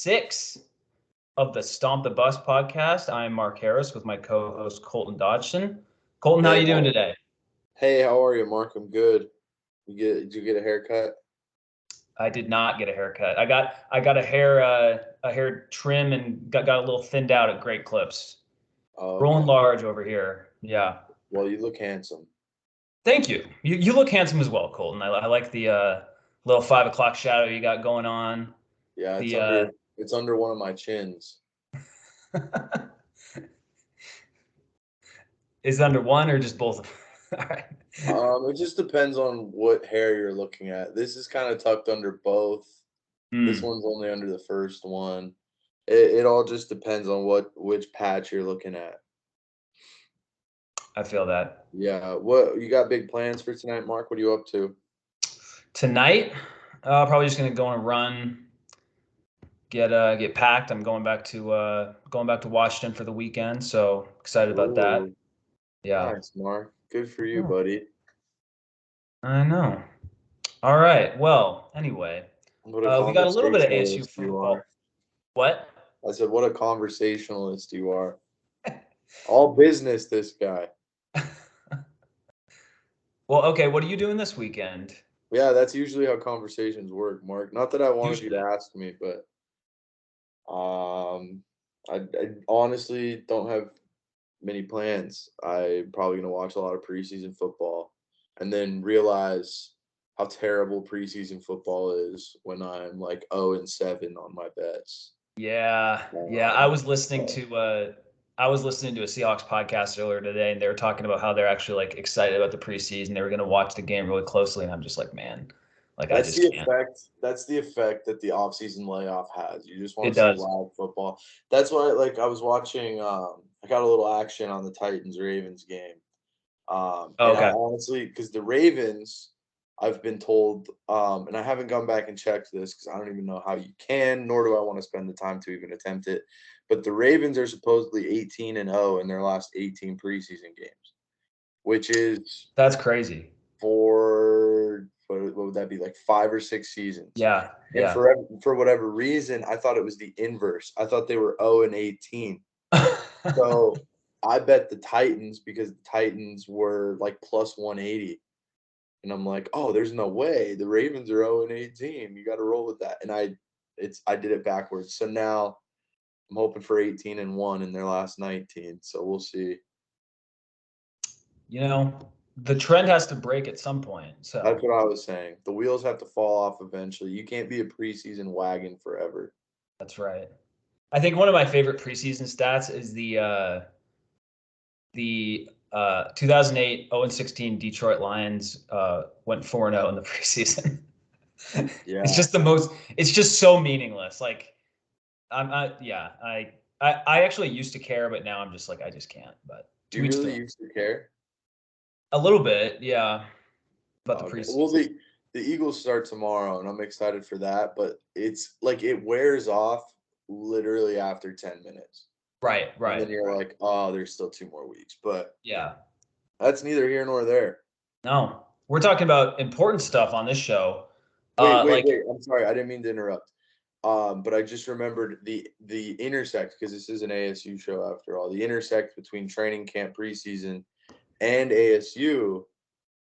6 of the Stomp the Bus podcast. I'm Mark Harris with my co-host Colton Dodson. Colton, how are you doing today? Hey, how are you, Mark? I'm good. Did you get a haircut? I did not get a haircut. I got a hair trim and got a little thinned out at Great Clips. Oh, Rolling okay. large over here. Yeah. Well, you look handsome. Thank you. You look handsome as well, Colton. I like the little 5 o'clock shadow you got going on. Yeah, The it's under one of my chins. Is it under one or just both? All right. It just depends on what hair you're looking at. This is kind of tucked under both. This one's only under the first one. It all just depends on which patch you're looking at. I feel that. Yeah. What you got big plans for tonight, Mark? What are you up to? Tonight, probably just gonna go on a run, get packed. I'm going back to Washington for the weekend, so excited about that. Ooh, Yeah. nice, Mark. Good for you, Yeah. buddy. I know. All right. Well, anyway, What a we got a little bit of ASU conversationalist you football. are. What? I said, what a conversationalist you are. All business, this guy. Well, okay. What are you doing this weekend? Yeah, that's usually how conversations work, Mark. Not that I wanted you Usually. to ask me, but I honestly don't have many plans. I'm probably gonna watch a lot of preseason football, and then realize how terrible preseason football is when I'm like 0-7 on my bets. Yeah. I was listening to a Seahawks podcast earlier today, and they were talking about how they're actually like excited about the preseason. They were going to watch the game really closely, and I'm just like, man, like I just can't. That's the effect that the offseason layoff has. You just want It to see does. live football. That's why, like, I was watching. I got a little action on the Titans Ravens game. Oh, And I okay. honestly, because the Ravens, I've been told, and I haven't gone back and checked this because I don't even know how you can, nor do I want to spend the time to even attempt it. But the Ravens are supposedly 18-0 in their last 18 preseason games, which is That's crazy. for what would that be, like 5 or 6 seasons? Yeah. And for whatever reason, I thought it was the inverse. I thought they were 0-18. So I bet the Titans because the Titans were like plus 180. And I'm like, oh, there's no way. The Ravens are 0-18. You got to roll with that. And I did it backwards. So now I'm hoping for 18-1 in their last 19. So we'll see. You know, the trend has to break at some point. So That's what I was saying. The wheels have to fall off eventually. You can't be a preseason wagon forever. that's right. I think one of my favorite preseason stats is the 2008 0-16 Detroit Lions went 4-0 in the preseason. Yeah. It's just so meaningless. Like I actually used to care, but now I'm just like I just can't. But Do you really used to care? A little bit, yeah. About the Okay. preseason. Well, the Eagles start tomorrow, and I'm excited for that. But it's like it wears off literally after 10 minutes. Right. And then you're like, oh, there's still 2 more weeks. But yeah, that's neither here nor there. No, we're talking about important stuff on this show. Wait. I'm sorry. I didn't mean to interrupt. But I just remembered the intersect, because this is an ASU show after all. The intersect between training camp preseason and ASU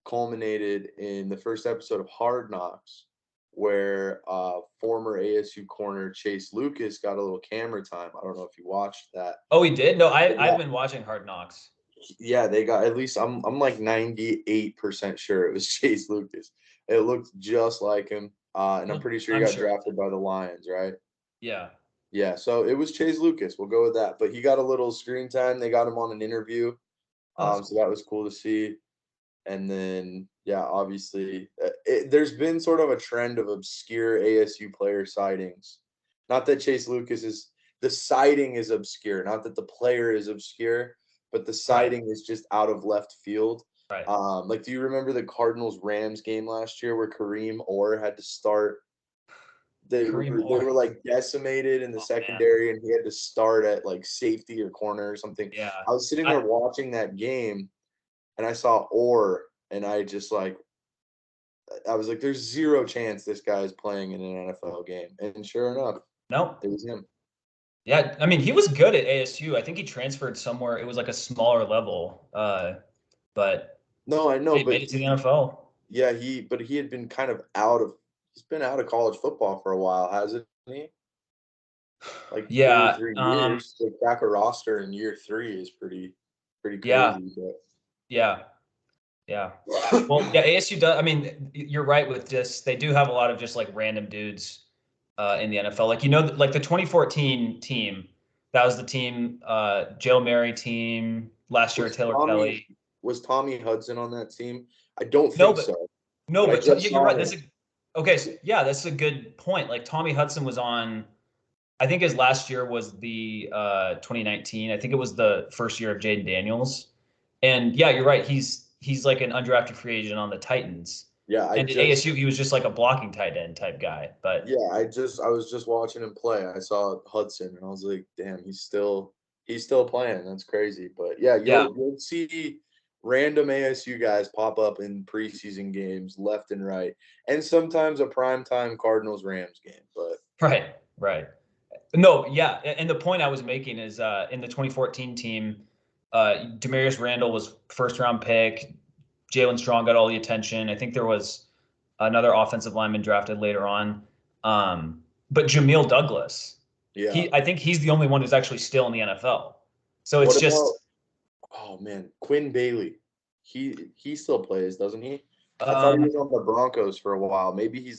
culminated in the first episode of Hard Knocks, where former ASU corner Chase Lucas got a little camera time. I don't know if you watched that. Oh, he did? No, I've been watching Hard Knocks. Yeah, they got, at least I'm like 98% sure it was Chase Lucas. It looked just like him. And I'm pretty sure he got drafted by the Lions, right? Yeah. Yeah, so it was Chase Lucas. We'll go with that. But he got a little screen time. They got him on an interview. So that was cool to see. And then, yeah, obviously, there's been sort of a trend of obscure ASU player sightings. Not that Chase Lucas the sighting is obscure, not that the player is obscure, but the sighting is just out of left field. Right. Like, do you remember the Cardinals-Rams game last year where Kareem Orr had to start? They were like decimated in the secondary, and he had to start at like safety or corner or something. Yeah. I was sitting there watching that game, and I saw Orr, and I was like, there's zero chance this guy is playing in an NFL game. And sure enough, No. It was him. Yeah, I mean, he was good at ASU. I think he transferred somewhere. It was like a smaller level, but No, I know, he but made it to the NFL. yeah, but he had been kind of he's been out of college football for a while, hasn't he? Like 2 or Yeah, 3 years. To crack a roster in year 3 is pretty yeah, crazy, but yeah, yeah. Well, yeah, ASU does. I mean, you're right with just they do have a lot of just like random dudes in the NFL. Like like the 2014 team, that was the team, Joe Mary team last year. was Taylor Tommy Kelly. was Tommy Hudson on that team? I don't No, think but so, no, but I but just you're saw right. him. Okay. So, yeah, that's a good point. Like Tommy Hudson was on. I think his last year was the 2019. I think it was the first year of Jayden Daniels. And yeah, you're right. He's like an undrafted free agent on the Titans. Yeah, And at ASU, he was just like a blocking tight end type guy. But I was just watching him play. I saw Hudson and I was like, damn, he's still playing. That's crazy. But yeah, yeah, you'll see random ASU guys pop up in preseason games left and right. And sometimes a primetime Cardinals Rams game. But right, right. No, yeah. And the point I was making is in the 2014 team, Demarius Randall was first round pick. Jalen Strong got all the attention. I think there was another offensive lineman drafted later on. But Jameel Douglas, yeah. I think he's the only one who's actually still in the NFL. So What it's about just, oh man, Quinn Bailey? He still plays, doesn't he? I thought he um, was on the Broncos for a while. Maybe he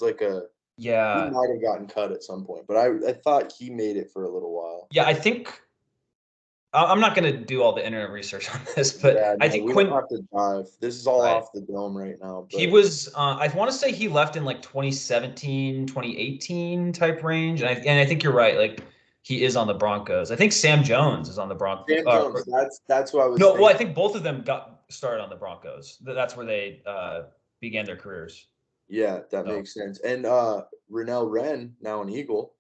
yeah, might have gotten cut at some point, but I thought he made it for a little while. yeah. I think I'm not going to do all the internet research on this, but Yeah, I no, think we don't Quinn, have to dive. This is all right? off the dome right now, He but was, I want to say he left in like 2017, 2018 type range. And I think you're right. Like he is on the Broncos. I think Sam Jones is on the Broncos. Sam Jones, that's what I was No, well, I thinking. think both of them got started on the Broncos. That's where they began their careers. Yeah, that So, makes sense. And Rennell Wren, now an Eagle.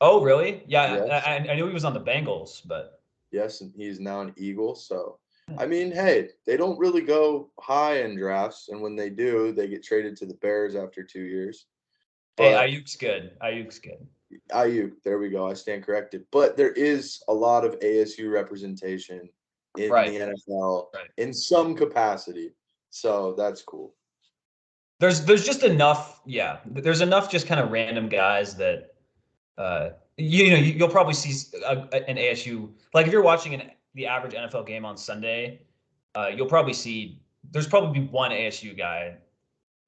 oh, really? Yeah, Yes. I knew he was on the Bengals, but Yes, and he's now an Eagle. So I mean, hey, they don't really go high in drafts, and when they do, they get traded to the Bears after 2 years. hey, But Ayuk's good. Ayuk's good. IU, there we go. I stand corrected. But there is a lot of ASU representation in Right, the NFL right. in some capacity. So that's cool. There's just enough. Yeah, there's enough just kind of random guys that you'll probably see an ASU, like if you're watching the average NFL game on Sunday, you'll probably see there's probably one ASU guy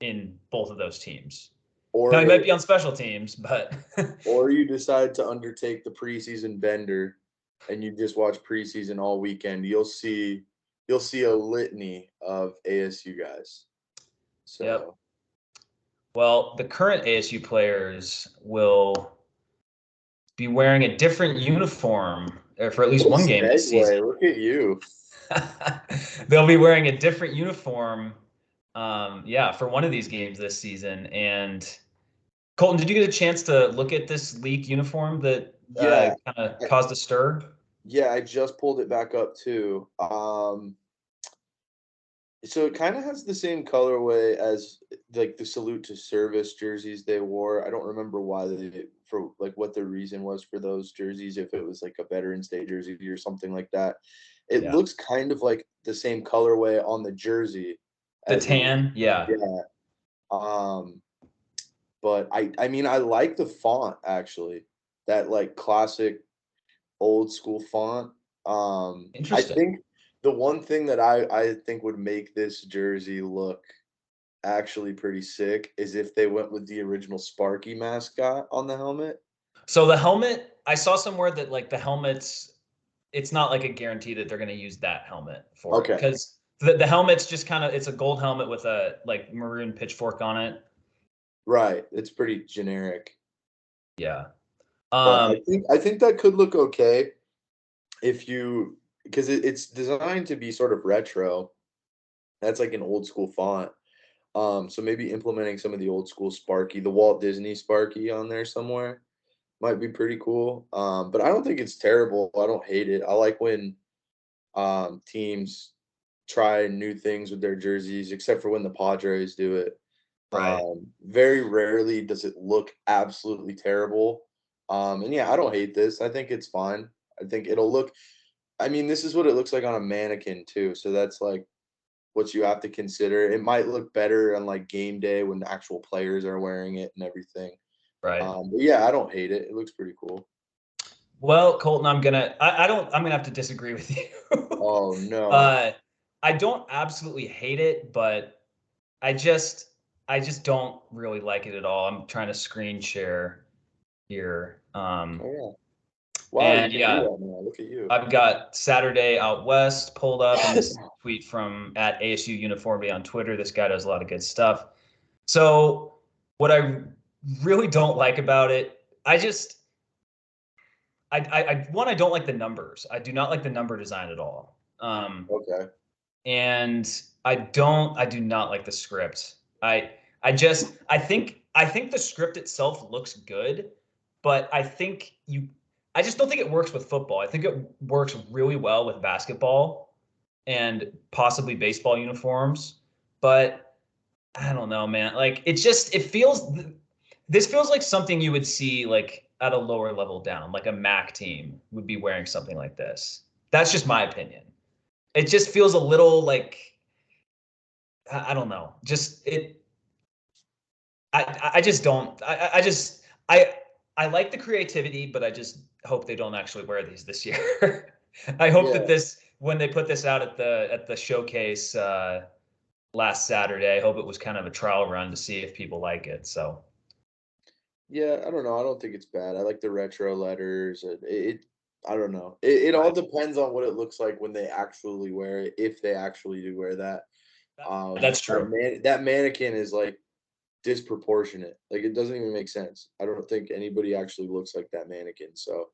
in both of those teams. Now Or he might a be on special teams, but or you decide to undertake the preseason bender and you just watch preseason all weekend, you'll see a litany of ASU guys. yep. So Well, the current ASU players will be wearing a different uniform for at least what a one game this season. segue. Look at you. They'll be wearing a different uniform, yeah, for one of these games this season. And Colton, did you get a chance to look at this leaked uniform that Yeah. kind of I, caused a stir? yeah, I just pulled it back up too. So it kind of has the same colorway as like the salute to service jerseys they wore. I don't remember why for like what the reason was for those jerseys, if it was like a Veterans Day jersey or something like that. It Yeah. looks kind of like the same colorway on the jersey The as it is. tan, yeah. Yeah. But I mean I like the font actually. That like classic old school font. I Interesting. think the one thing that I think would make this jersey look actually pretty sick is if they went with the original Sparky mascot on the helmet. So the helmet, I saw somewhere that like the helmets, it's not like a guarantee that they're going to use that helmet for it Okay, because the helmet's just kind of it's a gold helmet with a like maroon pitchfork on it. right. It's pretty generic, Yeah. but Um, I think that could look okay if you because it's designed to be sort of retro. That's like an old school font. So maybe implementing some of the old school Sparky, the Walt Disney Sparky on there somewhere might be pretty cool. But I don't think it's terrible. I don't hate it. I like when teams try new things with their jerseys, except for when the Padres do it. right. Very rarely does it look absolutely terrible. And yeah, I don't hate this. I think it's fine. I think it'll look. I mean, this is what it looks like on a mannequin too. So that's like what you have to consider. It might look better on like game day when the actual players are wearing it and everything. Right. But yeah, I don't hate it. It looks pretty cool. Well, Colton, I'm gonna have to disagree with you. Oh no. I don't absolutely hate it, but I just don't really like it at all. I'm trying to screen share here. Oh yeah. Wow, you And can do yeah, that now. Look at you. I've got Saturday Out West pulled up, and this tweet from at ASU Uniformity on Twitter. This guy does a lot of good stuff. So what I really don't like about it, I don't like the numbers. I do not like the number design at all. Okay. And I do not like the script. I think the script itself looks good, but I just don't think it works with football. I think it works really well with basketball and possibly baseball uniforms, but I don't know, man. Like this feels like something you would see like at a lower level down, like a MAC team would be wearing something like this. That's just my opinion. It just feels a little like I don't know. Just it. I just don't. I like the creativity, but I just hope they don't actually wear these this year. I hope that Yeah. when they put this out at the showcase last Saturday, I hope it was kind of a trial run to see if people like it. So Yeah, I don't know. I don't think it's bad. I like the retro letters. I don't know. It all right. depends on what it looks like when they actually wear it, if they actually do wear that. That's true. That mannequin is like disproportionate. Like it doesn't even make sense. I don't think anybody actually looks like that mannequin. So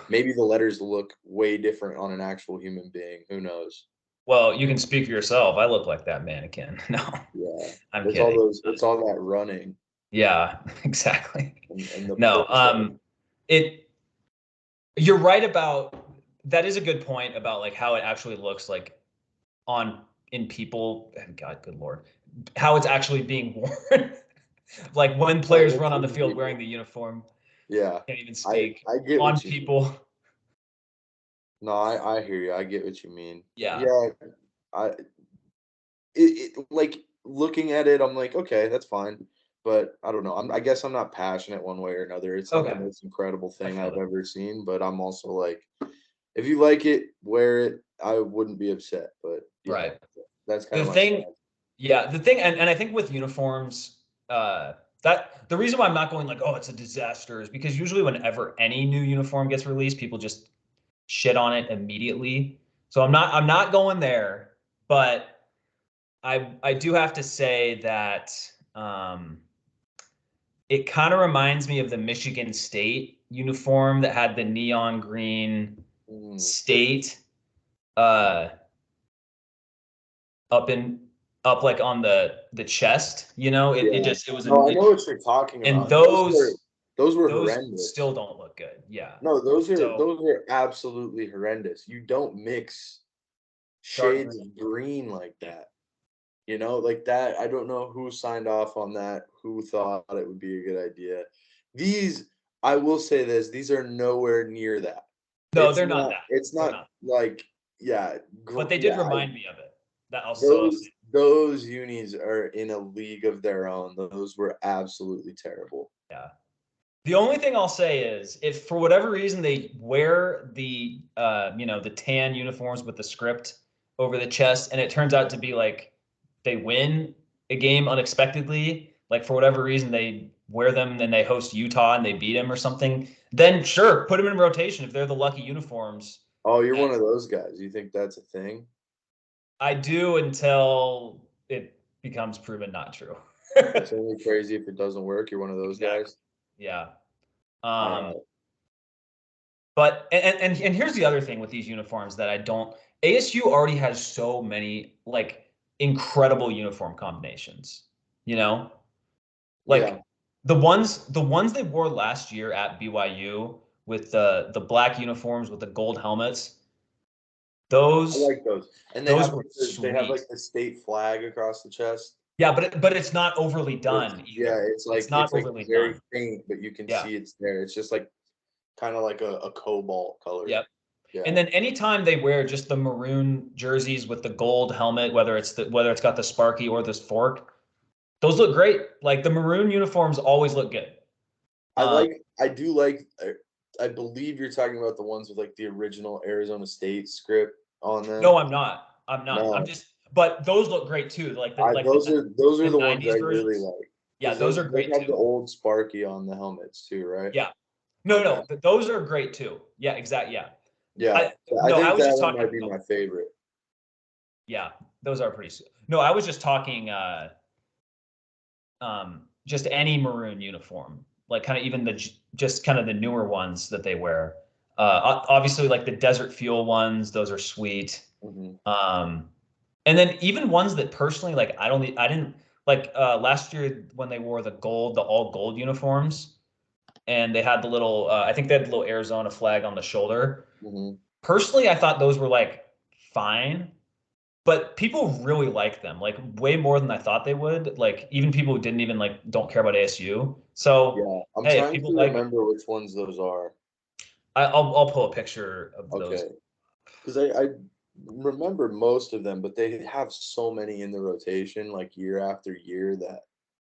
maybe the letters look way different on an actual human being. Who knows? Well, you can speak for yourself. I look like that mannequin. No, Yeah. I'm kidding. It's all that running Yeah, exactly. and the No, process. it you're right about that is a good point about like how it actually looks like on in people. God, good Lord, how it's actually being worn. Like when Like players with run on the certain field wearing people. the uniform, Yeah. can't even speak I get on what you mean. people. No, I hear you. I get what you mean. Yeah. Yeah, I like looking at it, I'm like, okay, that's fine. But I don't know. I guess I'm not passionate one way or another. It's not the Okay. most incredible I thing feel I've it. ever seen, but I'm also like, if you like it, wear it. I wouldn't be upset. But yeah, Right. that's kind The of my thing, stance. yeah, the thing, and I think with uniforms, that the reason why I'm not going like, oh, it's a disaster is because usually whenever any new uniform gets released, people just shit on it immediately. So I'm not going there, but I do have to say that um, it kind of reminds me of the Michigan State uniform that had the neon green Mm, state uh, up in up like on the chest. You know, it yeah. just it was No, a I know what you're talking and about. And those were those horrendous. still don't look good. Yeah. No, So those are absolutely horrendous. You don't mix dark shades green. of green like Yeah. that. You know, like that, I don't know who signed off on that, who thought it would be a good idea. These, I will say this, these are nowhere near that. No, they're not that. It's They're not not. like, yeah, But they did yeah, remind me of it. That I'll say. those unis are in a league of their own. Those were absolutely terrible. Yeah. The only thing I'll say is if for whatever reason they wear the the tan uniforms with the script over the chest and it turns out to be like they win a game unexpectedly, like for whatever reason they wear them and they host Utah and they beat them or something, then sure, put them in rotation if they're the lucky uniforms. Oh, you're And one of those guys. You think that's a thing? I do until it becomes proven not true. It's only crazy if it doesn't work. You're one of those Exactly. guys. Yeah. All Um, right. But and here's the other thing with these uniforms that I don't ASU already has so many like incredible uniform combinations, you know? Yeah, Like the ones they wore last year at BYU with the black uniforms with the gold helmets, I those like those. And those were they have sweet. like the state flag across the chest. Yeah, but it's not overly done Yeah, either. It's not it's like overly very done. faint, but you can Yeah. see it's there. It's just like kind of like a cobalt color. Yep. Yeah. And then anytime they wear just the maroon jerseys with the gold helmet, whether it's got the Sparky or this fork, those look great. Like the maroon uniforms always look good. I do like. I believe you're talking about the ones with like the original Arizona State script on them. No, I'm not. No. I'm just. But those look great too. Like those are the ones I versions. really like. Yeah, those are great have too. the old Sparky on the helmets too, right? Yeah. No, those are great too. Yeah, exactly. Yeah. Yeah. I I think was that just one talking might be about, my favorite. yeah, those are pretty. No, I was just talking. Just any maroon uniform, like kind of even just kind of the newer ones that they wear. Obviously, like the Desert Fuel ones, those are sweet. Mm-hmm. And then even ones that personally, like I didn't like last year when they wore the all gold uniforms, and they had the little, I think they had the little Arizona flag on the shoulder. Mm-hmm. Personally, I thought those were like fine, but people really like them, like way more than I thought they would. Like even people who didn't even don't care about ASU. So Yeah, I'm hey, if trying people to like it, remember which ones those are. I'll pull a picture of those. Okay, because I remember most of them, but they have so many in the rotation, like year after year, that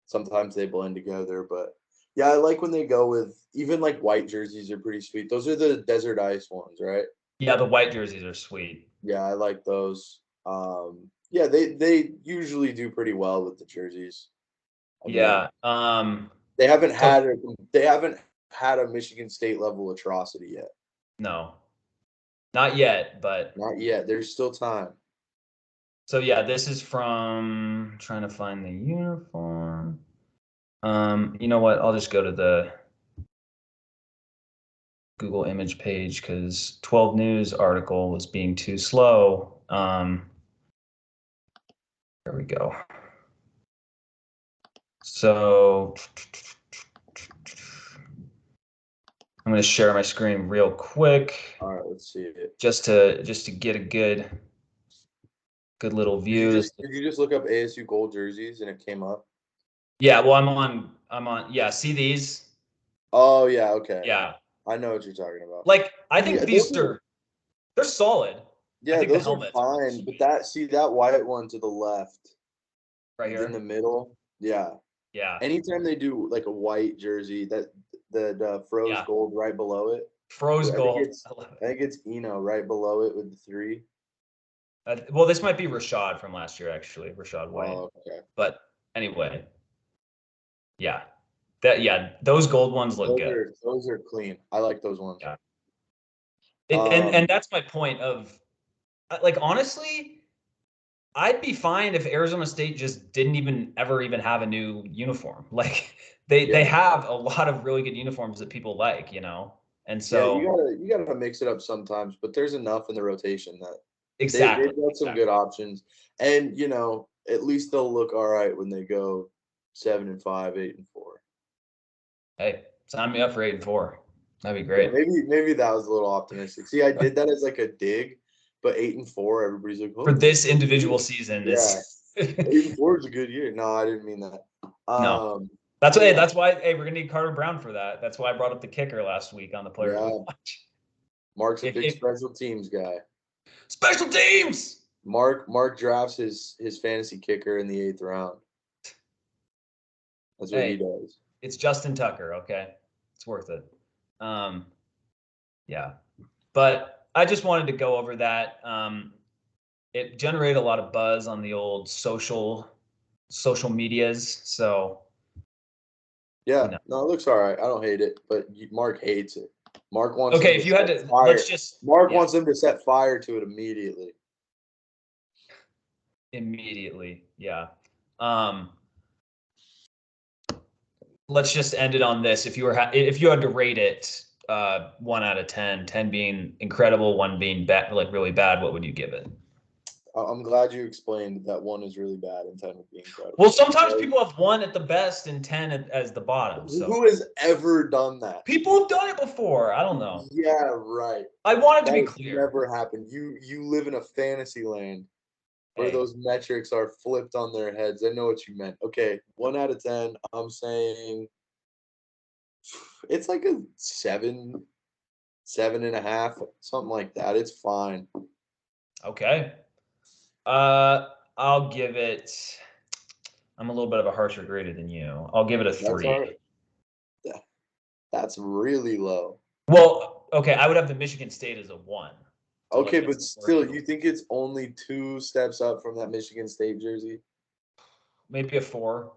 sometimes they blend together. But yeah, I like when they go with even like white jerseys are pretty sweet. Those are the Desert Ice ones, right? Yeah, the white jerseys are sweet. Yeah, I like those. Yeah, they usually do pretty well with the jerseys. I mean, Yeah. they haven't So had a Michigan State level atrocity yet. no, not yet, but Not yet. There's still time. so yeah, this is from trying to find the uniform. You know what? I'll just go to the Google image page because 12 News article was being too slow. There we go. So I'm going to share my screen real quick. All right, let's see it. Just to get a good little view. Did you just look up ASU gold jerseys and it came up? Yeah, well, I'm on. Yeah, see these? Oh yeah, okay. Yeah, I know what you're talking about. like I think Yeah, these they're solid. I yeah, think the those are helmets are really fine. But sweet. that white one to the left Right in the here. middle, yeah. Yeah, Anytime they do like a white jersey, that the froze yeah. gold right below it. Froze I think gold. it's Eno right below it with the 3. Well, this might be Rashad from last year, actually, Rashad White. Oh, okay. But anyway, yeah, those gold ones look good. Those are clean. I like those ones. Yeah, and that's my point of, like, honestly, I'd be fine if Arizona State just didn't even have a new uniform. Like they have a lot of really good uniforms that people like, and Yeah, so you gotta mix it up sometimes, but there's enough in the rotation that exactly. they've got some good options, and at least they'll look all right when they go 7-5, 8-4. Hey, sign me up for 8-4. That'd be Yeah, great. maybe that was a little optimistic. See, I did that as like a dig, but 8-4, everybody's like, For oh, this individual season yeah, is 8-4 is a good year. No, I didn't mean that. no. Yeah, That's why we're gonna need Carter Brown for that. That's why I brought up the kicker last week on the player to yeah. watch. Mark's a big If special teams guy. special teams. Mark drafts his fantasy kicker in the 8th round. That's what he does. It's Justin Tucker, okay? It's worth it. Yeah. But I just wanted to go over that. It generated a lot of buzz on the old social medias. So Yeah, no, it looks all right. I don't hate it, but Mark hates it. Mark wants okay, him if to you had set to, fire. let's just Mark wants him to set fire to it immediately. Immediately, yeah. Let's just end it on this. If you had to rate it 1 out of 10, 10 being incredible, 1 being bad, like really bad, what would you give it? I'm glad you explained that 1 is really bad and 10 would be incredible. Well, sometimes people have 1 at the best and 10 as the bottom. So who has ever done that? People have done it before. I don't know. Yeah, right. I wanted to be clear. Never happened. You live in a fantasy land where those metrics are flipped on their heads. I know what you meant. Okay, 1 out of 10. I'm saying it's like a 7. 7.5, something like that. It's fine. Okay. I'll give it. I'm a little bit of a harsher grader than you. I'll give it a That's 3. all right. Yeah, that's really low. Well, okay, I would have the Michigan State as a 1. Okay, but still, you think it's only 2 steps up from that Michigan State jersey? Maybe a 4.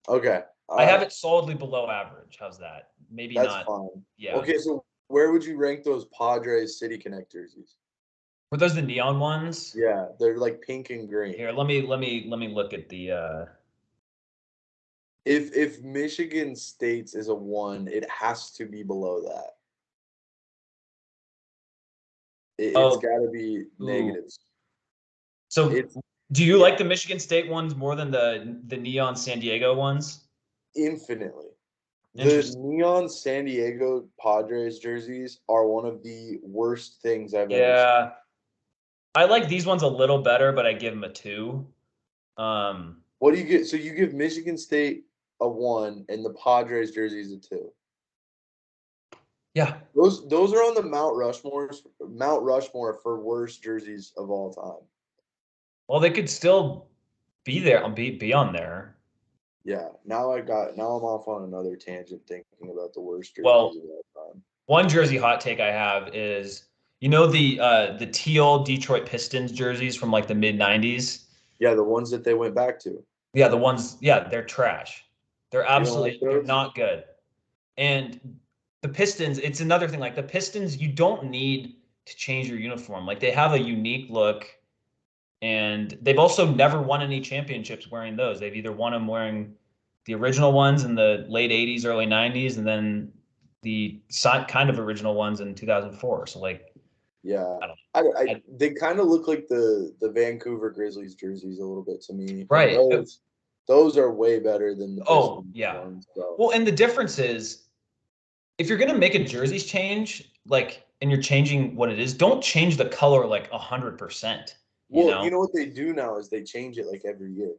Okay, all I have right, it solidly below average. How's that? Maybe that's not. fine. Yeah. Okay, so where would you rank those Padres City Connect jerseys? Were those the neon ones? Yeah, they're like pink and green. Here, let me look at the. If Michigan State's is a 1, it has to be below that. It's Oh, got to be ooh. negatives. So, It's do you like the Michigan State ones more than the neon San Diego ones? infinitely. The neon San Diego Padres jerseys are one of the worst things I've ever seen. Yeah. I like these ones a little better, but I give them a 2. What do you get? So you give Michigan State a 1 and the Padres jerseys a 2. Yeah. Those are on the Mount Rushmore for worst jerseys of all time. Well, they could still be there, be on there. Yeah. Now I'm off on another tangent thinking about the worst jerseys Well, of all time. one jersey hot take I have is, the teal Detroit Pistons jerseys from like the mid 90s. Yeah, the ones that they went back to. Yeah, the ones, yeah, they're trash. They're You don't like they're those? not good. And the Pistons, it's another thing. Like the Pistons, you don't need to change your uniform. Like they have a unique look, and they've also never won any championships wearing those. They've either won them wearing the original ones in the late 80s, early 90s, and then the kind of original ones in 2004. So like, Yeah. I don't know. They kind of look like the Vancouver Grizzlies jerseys a little bit to me. Right. Those are way better than the Oh, Pistons yeah. ones. So. Well, and the difference is if you're gonna make a jerseys change, like, and you're changing what it is, don't change the color like 100%. Well, you know what they do now is they change it like every year.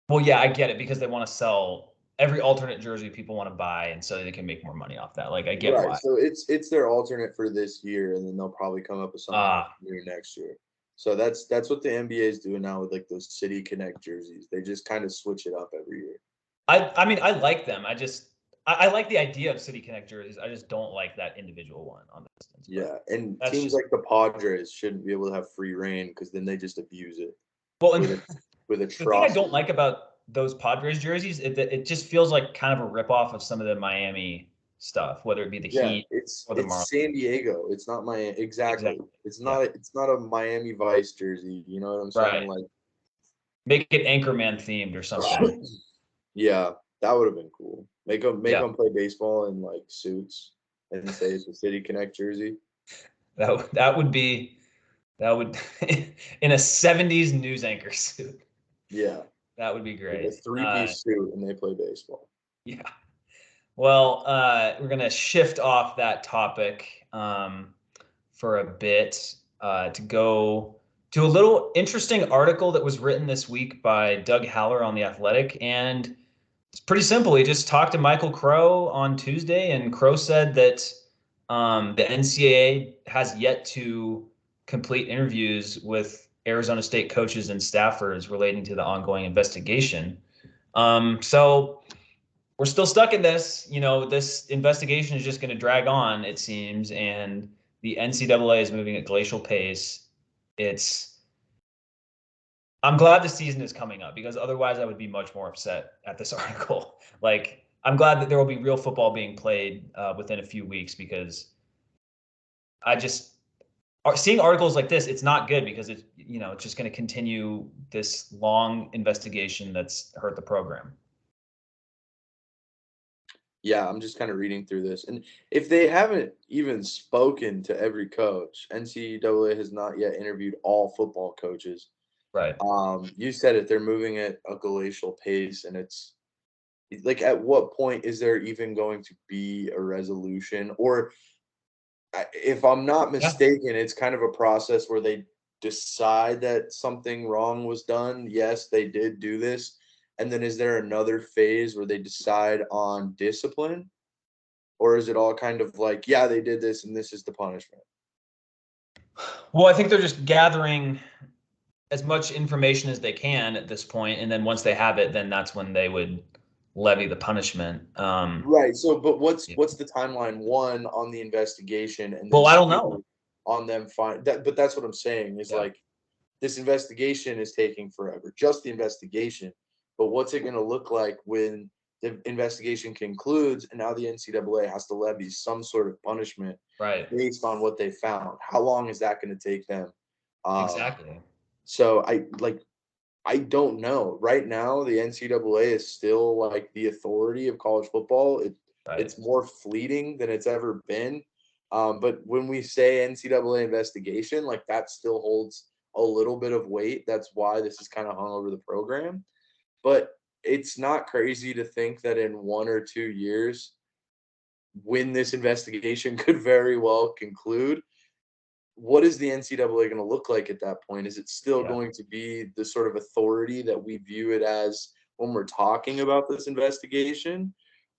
Well, yeah, I get it because they want to sell every alternate jersey people want to buy, and so they can make more money off that. Like, I get Right. why. So it's their alternate for this year, and then they'll probably come up with something new next year. So that's what the NBA is doing now with like those City Connect jerseys. They just kind of switch it up every year. I mean, I like them. I like the idea of City Connect jerseys. I just don't like that individual one on the Pistons. Yeah, and teams like the Padres shouldn't be able to have free reign because then they just abuse it. Well, and with the thing I don't like about those Padres jerseys, it just feels like kind of a ripoff of some of the Miami stuff, whether it be the Heat or the Marlins. It's San Diego. It's not Miami. Exactly. It's not a Miami Vice jersey. You know what I'm saying? Right. Like, make it Anchorman themed or something. Yeah, that would have been cool. Make them play baseball in like suits and say it's a City Connect jersey. That would in a 70s news anchor suit. Yeah. That would be great. Like a 3-piece suit and they play baseball. Yeah. Well, we're going to shift off that topic for a bit to go to a little interesting article that was written this week by Doug Haller on The Athletic. And it's pretty simple. He just talked to Michael Crow on Tuesday, and Crow said that the NCAA has yet to complete interviews with Arizona State coaches and staffers relating to the ongoing investigation. So we're still stuck in this. This investigation is just going to drag on, it seems, and the NCAA is moving at glacial pace. I'm glad the season is coming up because otherwise I would be much more upset at this article. Like, I'm glad that there will be real football being played within a few weeks because seeing articles like this, it's not good because it's just going to continue this long investigation that's hurt the program. Yeah, I'm just kind of reading through this. And if they haven't even spoken to every coach, NCAA has not yet interviewed all football coaches. Right. You said it, they're moving at a glacial pace, and it's like, at what point is there even going to be a resolution? Or if I'm not mistaken, it's kind of a process where they decide that something wrong was done. Yes, they did do this. And then is there another phase where they decide on discipline? or is it all kind of like, yeah, they did this and this is the punishment? Well, I think they're just gathering as much information as they can at this point, and then once they have it, then that's when they would levy the punishment. Right. So, but Yeah. what's the timeline? One, on the investigation, and then Well, I don't know. two, on them find that. But that's what I'm saying is Yeah. like this investigation is taking forever, just the investigation. But what's it going to look like when the investigation concludes and now the NCAA has to levy some sort of punishment Right. based on what they found? How long is that going to take them? Exactly. So I don't know. Right now, the NCAA is still like the authority of college football. Right. It's more fleeting than it's ever been. But when we say NCAA investigation, like that still holds a little bit of weight. That's why this is kind of hung over the program. But it's not crazy to think that in 1 or 2 years, when this investigation could very well conclude, what is the NCAA going to look like at that point? Is it still Yeah. going to be the sort of authority that we view it as when we're talking about this investigation?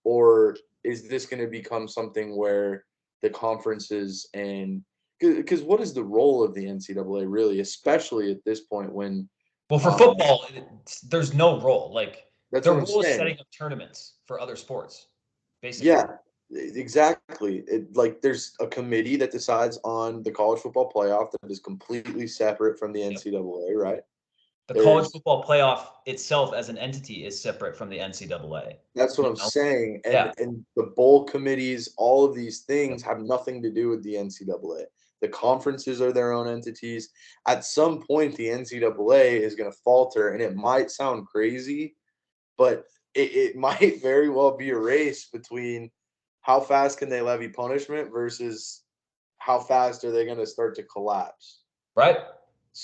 Or is this going to become something where the conferences and because what is the role of the NCAA really, especially at this point when Well, for um, football, there's no role. Like that's their what I'm role is saying. setting up tournaments for other sports, basically. Yeah, exactly. Like there's a committee that decides on the college football playoff that is completely separate from the Yep. NCAA, right? The college There's football playoff itself as an entity is separate from the NCAA. That's what You I'm know? saying, Yeah. and the bowl committees, all of these things have nothing to do with the NCAA. The conferences are their own entities. At some point, the NCAA is going to falter, and it might sound crazy, but it might very well be a race between how fast can they levy punishment versus how fast are they going to start to collapse. Right.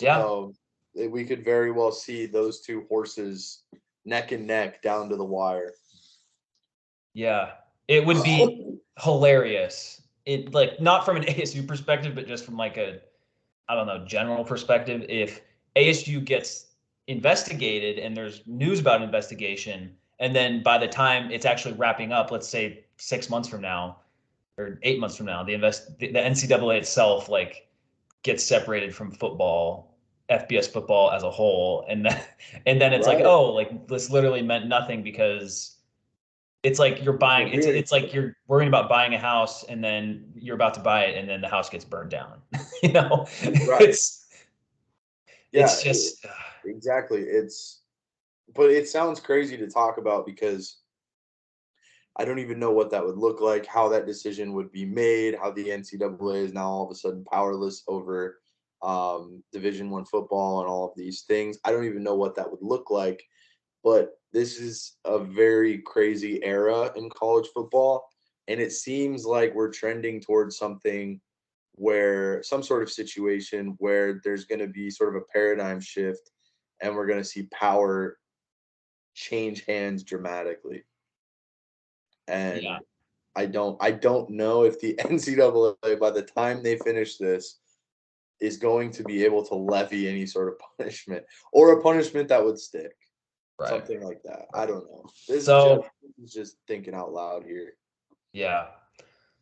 Yeah. So we could very well see those two horses neck and neck down to the wire. Yeah. It would be hilarious. It like not from an ASU perspective, but just from like a I don't know, general perspective, if ASU gets investigated and there's news about an investigation, and then by the time it's actually wrapping up, let's say 6 months from now or 8 months from now, the NCAA itself like gets separated from football, FBS football as a whole, and then it's like, Right. oh, like this literally meant nothing because it's like you're buying it's like you're worrying about buying a house and then you're about to buy it and then the house gets burned down. You know, Right. Yeah, it's just exactly. But it sounds crazy to talk about because I don't even know what that would look like, how that decision would be made, how the NCAA is now all of a sudden powerless over Division One football and all of these things. I don't even know what that would look like. But this is a very crazy era in college football, and it seems like we're trending towards something where some sort of situation where there's going to be sort of a paradigm shift and we're going to see power change hands dramatically. yeah. And I don't know if the NCAA by the time they finish this is going to be able to levy any sort of punishment or a punishment that would stick. Right. Something like that. I don't know. This So is just thinking out loud here. yeah.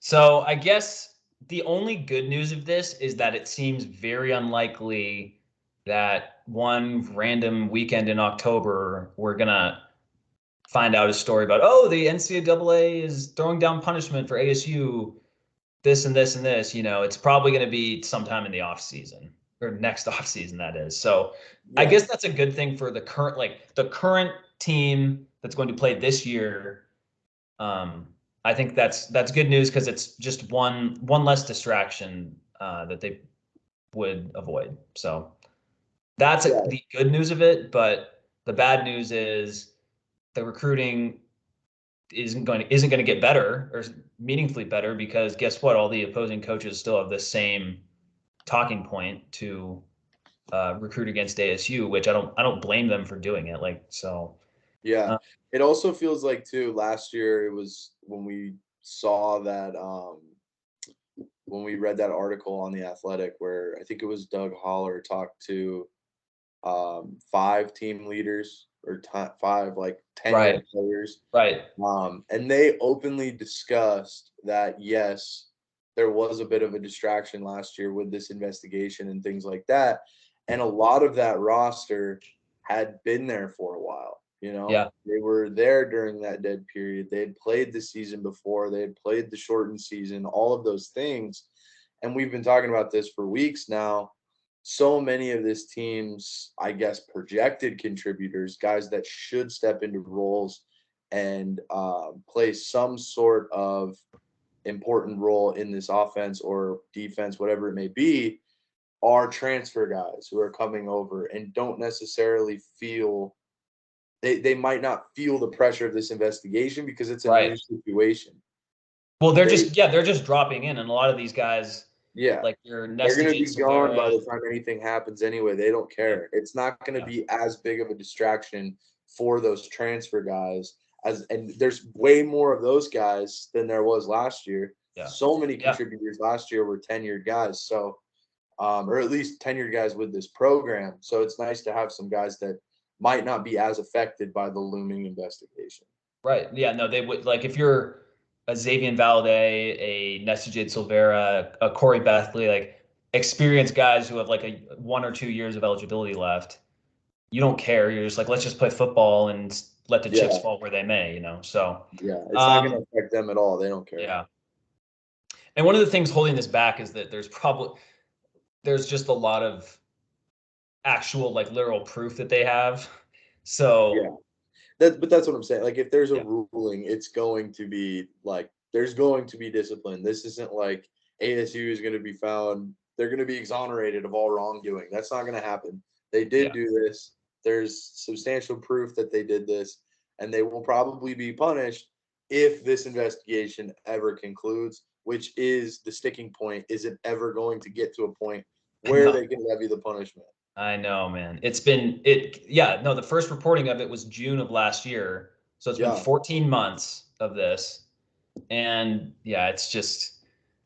So I guess the only good news of this is that it seems very unlikely that one random weekend in October we're gonna find out a story about, oh, the NCAA is throwing down punishment for ASU, this and this and this. It's probably going to be sometime in the off season or next off season, that is. So I Yeah. guess that's a good thing for the current team that's going to play this year. I think that's good news because it's just one less distraction that they would avoid. So that's Yeah. the good news of it. But the bad news is the recruiting isn't going to get better or meaningfully better because guess what? All the opposing coaches still have the same talking point to recruit against ASU, which I don't blame them for doing it. Like so, Yeah. uh, It also feels like too last year it was when we saw that when we read that article on the Athletic where I think it was Doug Holler talked to 5 team leaders or 5 like tenured Right. players. Right. And they openly discussed that, yes, there was a bit of a distraction last year with this investigation and things like that. And a lot of that roster had been there for a while. Yeah. They were there during that dead period. They had played the season before, they had played the shortened season, all of those things. And we've been talking about this for weeks now. So many of this team's, I guess, projected contributors, guys that should step into roles and play some sort of important role in this offense or defense, whatever it may be, are transfer guys who are coming over and don't necessarily feel they might not feel the pressure of this investigation because it's a new Right. situation. Well, They they're just dropping in, and a lot of these guys, Yeah. like your They're gonna Nestajd be gone by Silvera. the time anything happens anyway. They don't Yeah. care. It's not gonna Yeah. be as big of a distraction for those transfer guys and there's way more of those guys than there was last year. Yeah. So many Yeah. contributors last year were tenured guys. So, or at least tenured guys with this program. So it's nice to have some guys that might not be as affected by the looming investigation. Right. Yeah. No, they would, like, if you're a Xavier Valde, a Nestajd Silvera, a Corey Bethley, like experienced guys who have like a 1 or 2 years of eligibility left. You don't care. You're just like, let's just play football and let the chips Yeah. fall where they may. So, Yeah. It's not gonna affect them at all. They don't care. yeah. And one of the things holding this back is that there's just a lot of actual, like, literal proof that they have. Yeah. So, But that's what I'm saying. Like, if there's a yeah. ruling, it's going to be like there's going to be discipline. This isn't like ASU is going to be found. They're going to be exonerated of all wrongdoing. That's not going to happen. They did Yeah. do this. There's substantial proof that they did this, and they will probably be punished if this investigation ever concludes. Which is the sticking point? Is it ever going to get to a point I where know. they can levy the punishment? I know, man. Yeah, no, the first reporting of it was June of last year. So it's been Yeah, 14 months of this. And yeah,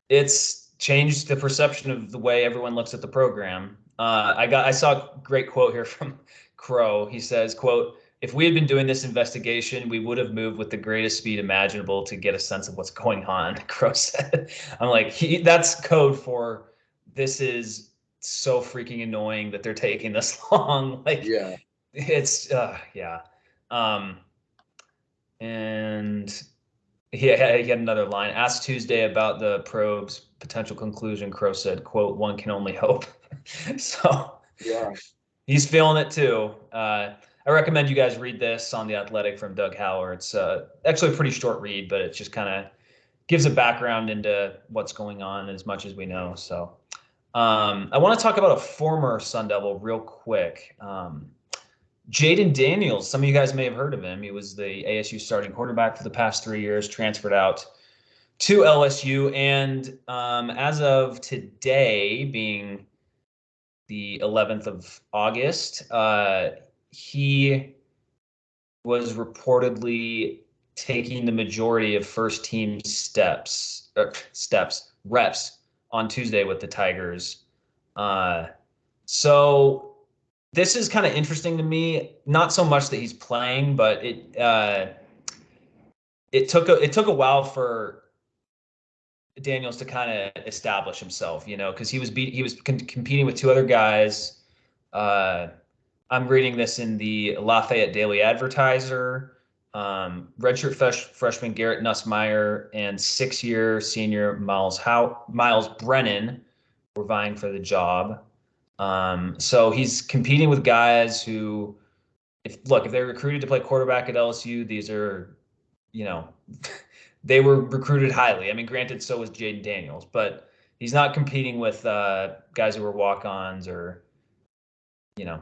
it's changed the perception of the way everyone looks at the program. I saw a great quote here from Crow. He says, quote, "If we had been doing this investigation, we would have moved with the greatest speed imaginable to get a sense of what's going on," Crow said. I'm like, that's code for, this is so freaking annoying that they're taking this long. Like, yeah, it's yeah. Um, and he had another line. Asked Tuesday about the probe's potential conclusion, Crow said, quote, "One can only hope." So yeah. he's feeling it too. I recommend you guys read this on The Athletic from Doug Howard. It's actually a pretty short read, but it just kind of gives a background into what's going on as much as we know. So I want to talk about a former Sun Devil real quick. Jayden Daniels, some of you guys may have heard of him. He was the ASU starting quarterback for the past 3 years, transferred out to LSU. And as of today, being the 11th of August, he was reportedly taking the majority of first team reps on Tuesday with the Tigers. So this is kind of interesting to me. Not so much that he's playing, but it took a while for Daniels to kind of establish himself, because he was competing with two other guys. Uh, I'm reading this in the Lafayette Daily Advertiser. Redshirt freshman Garrett Nussmeier and 6-year senior Miles Brennan were vying for the job. So he's competing with guys who, if they're recruited to play quarterback at LSU, these are, you know, they were recruited highly. I mean, granted, so was Jayden Daniels, but he's not competing with guys who were walk-ons or,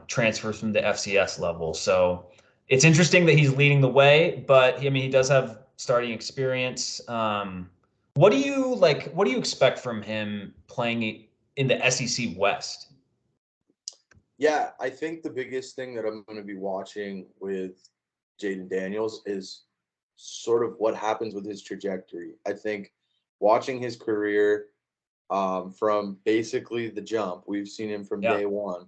transfers from the FCS level. So it's interesting that he's leading the way, but he does have starting experience. What do you like? What do you expect from him playing in the SEC West? Yeah, I think the biggest thing that I'm going to be watching with Jayden Daniels is sort of what happens with his trajectory. I think watching his career from basically the jump, we've seen him from Yeah. day one.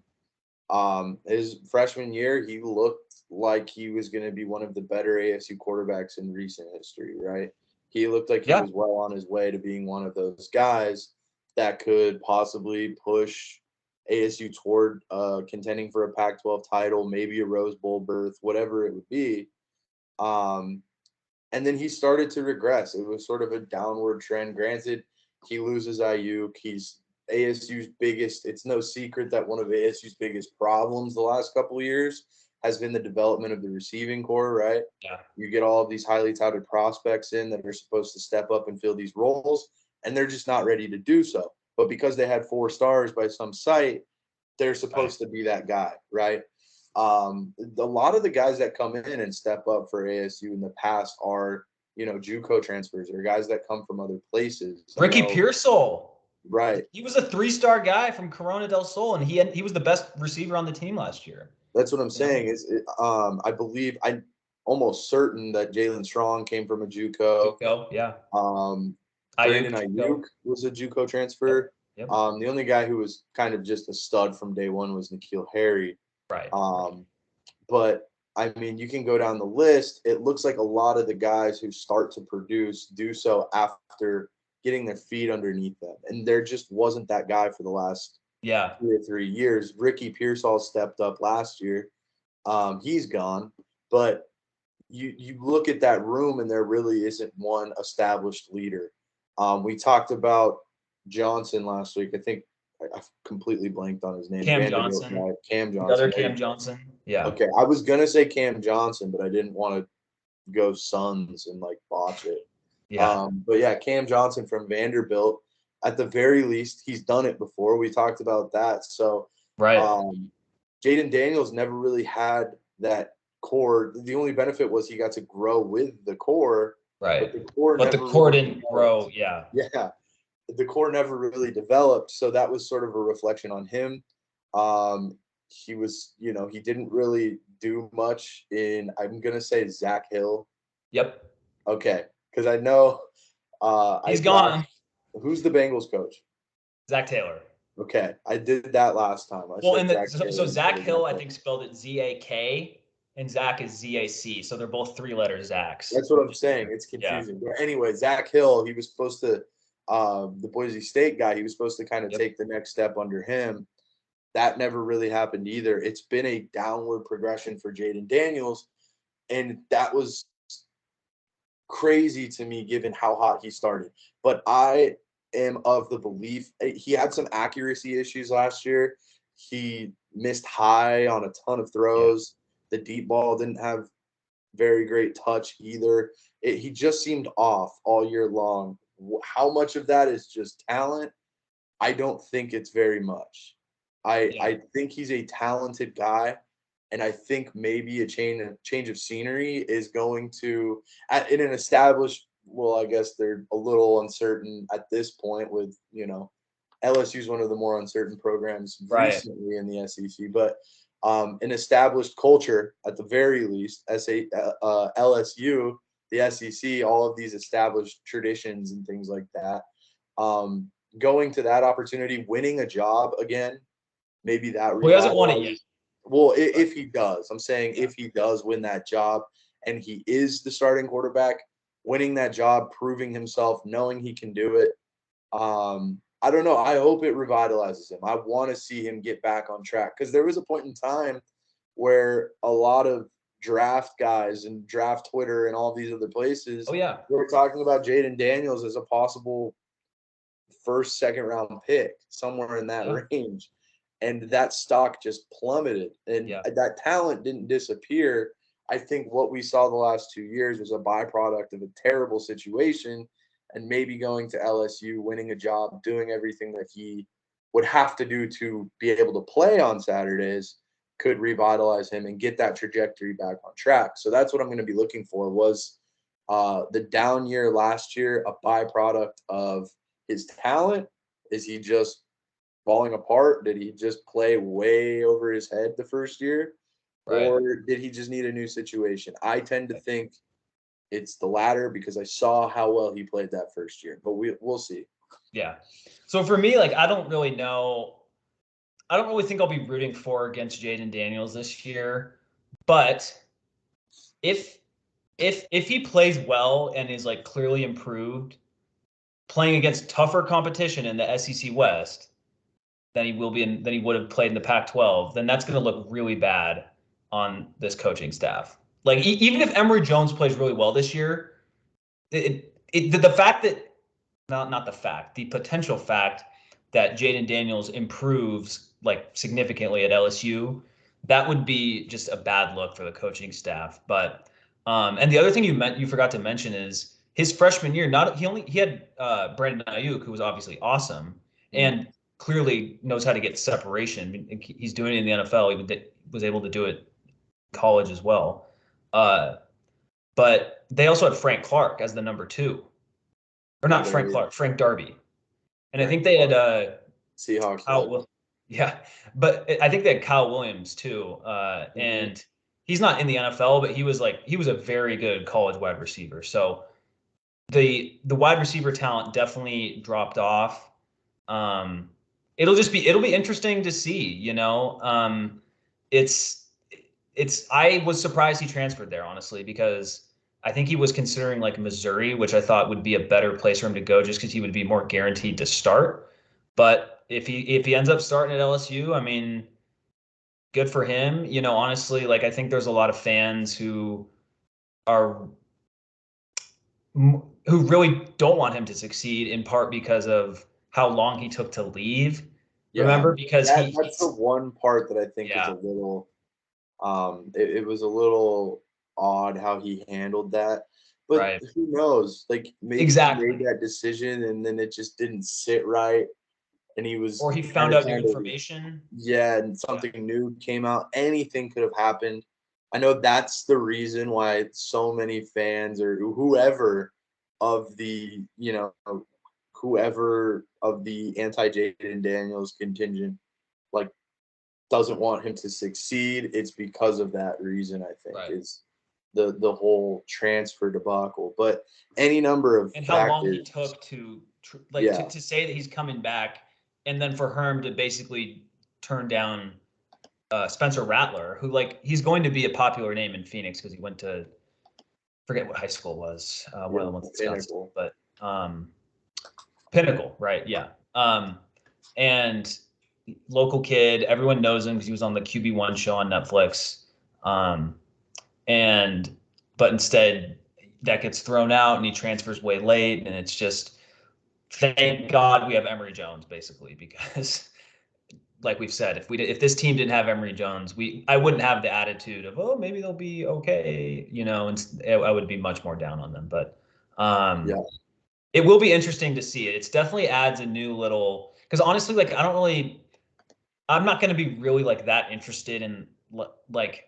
His freshman year, he looked like he was going to be one of the better ASU quarterbacks in recent history, right? He looked like he was well on his way to being one of those guys that could possibly push ASU toward contending for a Pac-12 title, maybe a Rose Bowl berth, whatever it would be. And then he started to regress. It was sort of a downward trend. Granted, he loses Ayuk. He's ASU's biggest. It's no secret that one of ASU's biggest problems the last couple of years has been the development of the receiving core, right? Yeah. You get all of these highly touted prospects in that are supposed to step up and fill these roles, and they're just not ready to do so. But because they had 4 stars by some site, they're supposed to be that guy, right? A lot of the guys that come in and step up for ASU in the past are, JUCO transfers or guys that come from other places. Ricky Pearsall. Right. He was a 3-star guy from Corona del Sol, and he was the best receiver on the team last year. That's what I'm saying. I believe I'm almost certain that Jalen Strong came from a JUCO. Yeah. Brandon Ayuk was a JUCO transfer. Yep. The only guy who was kind of just a stud from day one was N'Keal Harry. Right. But I mean, you can go down the list. It looks like a lot of the guys who start to produce do so after getting their feet underneath them. And there just wasn't that guy for the last 2 or 3 years. Ricky Pearsall stepped up last year. He's gone. But you look at that room and there really isn't one established leader. We talked about Johnson last week. I think I completely blanked on his name. Cam Johnson. The other Cam Johnson. Yeah. Okay. I was going to say Cam Johnson, but I didn't want to go Suns and botch it. Yeah. But yeah, Cam Johnson from Vanderbilt, at the very least, he's done it before. We talked about that. So, right. Jayden Daniels never really had that core. The only benefit was he got to grow with the core. Right. But the core didn't grow. Yeah. Yeah. The core never really developed. So that was sort of a reflection on him. He was, he didn't really do much I'm going to say Zach Hill. Yep. Okay. Because I know he's gone. Who's the Bengals coach? Zach Taylor. Okay. I did that last time. So Zach Hill, I think, spelled it Z-A-K, and Zach is Z-A-C. So they're both 3-letter Zachs. That's what I'm saying. It's confusing. Yeah. But anyway, Zach Hill, he was supposed to the Boise State guy, he was supposed to kind of take the next step under him. That never really happened either. It's been a downward progression for Jayden Daniels, and that was crazy to me given how hot he started. But I am of the belief he had some accuracy issues last year. He missed high on a ton of throws. The deep ball didn't have very great touch either. He just seemed off all year long. How much of that is just talent? I don't think it's very much. I think he's a talented guy, and I think maybe a change of scenery is going to, in an established, well, I guess they're a little uncertain at this point with, LSU is one of the more uncertain programs recently in the SEC, but an established culture at the very least, LSU, the SEC, all of these established traditions and things like that. Going to that opportunity, winning a job again, maybe that. Well, he hasn't won it yet. Well, if he does, I'm saying if he does win that job and he is the starting quarterback, winning that job, proving himself, knowing he can do it. I don't know. I hope it revitalizes him. I want to see him get back on track because there was a point in time where a lot of draft guys and draft Twitter and all these other places. We're talking about Jayden Daniels as a possible first, second round pick somewhere in that range. And that stock just plummeted. And that talent didn't disappear. I think what we saw the last 2 years was a byproduct of a terrible situation and maybe going to LSU, winning a job, doing everything that he would have to do to be able to play on Saturdays could revitalize him and get that trajectory back on track. So that's what I'm going to be looking for. Was the down year last year a byproduct of his talent? Is he just falling apart? Did he just play way over his head the first year? Or did he just need a new situation? I tend to think it's the latter because I saw how well he played that first year, but we'll see. Yeah. So for me, I don't really know. I don't really think I'll be rooting for against Jayden Daniels this year, but if he plays well and is like clearly improved, playing against tougher competition in the SEC West than he would have played in the Pac-12, then that's going to look really bad on this coaching staff. Like even if Emory Jones plays really well this year, the fact that the potential fact that Jayden Daniels improves like significantly at LSU, that would be just a bad look for the coaching staff. But and the other thing you forgot to mention is his freshman year. He had Brandon Ayuk, who was obviously awesome and clearly knows how to get separation. He's doing it in the NFL. He was able to do it in college as well. But they also had Frank Clark as the number 2, or not Frank Clark, Frank Darby, and I think they had Seahawks. Yeah, but I think they had Kyle Williams too, and he's not in the NFL, but he was a very good college wide receiver. So the wide receiver talent definitely dropped off. It'll be interesting to see. You know, I was surprised he transferred there, honestly, because I think he was considering like Missouri, which I thought would be a better place for him to go just because he would be more guaranteed to start. But if he ends up starting at LSU, I mean, good for him. You know, honestly, like I think there's a lot of fans who really don't want him to succeed, in part because of how long he took to leave. Yeah, remember, because that's the one part that I think is a little it was a little odd how he handled that, but who knows, like maybe he made that decision and then it just didn't sit right and he found out new information, and something new came out. Anything could have happened. I know that's the reason why so many fans or whoever of the anti-Jayden Daniels contingent like doesn't want him to succeed. It's because of that reason, I think, is the whole transfer debacle. But any number of and how long he took to say that he's coming back, and then for Herm to basically turn down Spencer Rattler, who he's going to be a popular name in Phoenix because he went to, forget what high school was, one of the ones that's Pinnacle, but Pinnacle, right? Yeah, and local kid, everyone knows him because he was on the QB1 show on Netflix, but instead that gets thrown out and he transfers way late, and it's just, thank God we have Emory Jones, basically, because like we've said, if this team didn't have Emory Jones, I wouldn't have the attitude of, maybe they'll be okay, you know, and I would be much more down on them. But it will be interesting to see it. It definitely adds a new little, because honestly, I'm not going to be really that interested in